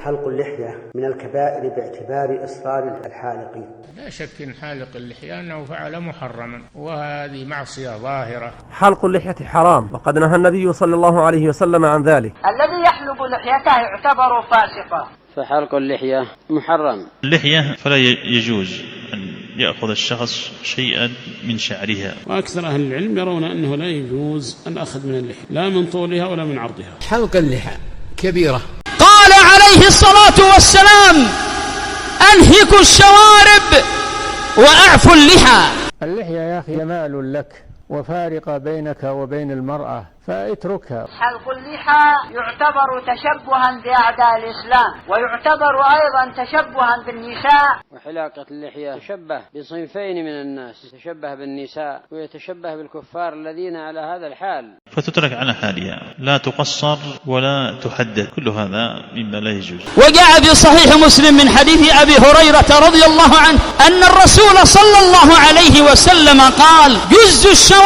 حلق اللحية من الكبائر باعتبار إصرار الحالقين؟ لا شك إن حالق اللحية أنه فعل محرما، وهذه معصية ظاهرة. حلق اللحية حرام، وقد نهى النبي صلى الله عليه وسلم عن ذلك. الذي يحلق لحيته يعتبر فاسقا، فحلق اللحية محرم. اللحية فلا يجوز أن يأخذ الشخص شيئا من شعرها، وأكثر أهل العلم يرون أنه لا يجوز أن أخذ من اللحية لا من طولها ولا من عرضها. حلق اللحى كبيرة. قال عليه الصلاة والسلام: أنهكوا الشوارب وأعفوا اللحى. اللحية يا أخي جمال لك وفارقة بينك وبين المرأة، فاتركها. حلق اللحى يعتبر تشبها بأعداء الإسلام، ويعتبر أيضا تشبها بالنساء. وحلاقة اللحية تشبه بصنفين من الناس، يتشبه بالنساء ويتشبه بالكفار الذين على هذا الحال، فتترك على حالها، لا تقصر ولا تحدد، كل هذا مما لا يجوز. وجاء في صحيح مسلم من حديث أبي هريرة رضي الله عنه أن الرسول صلى الله عليه وسلم قال: جز الشوارب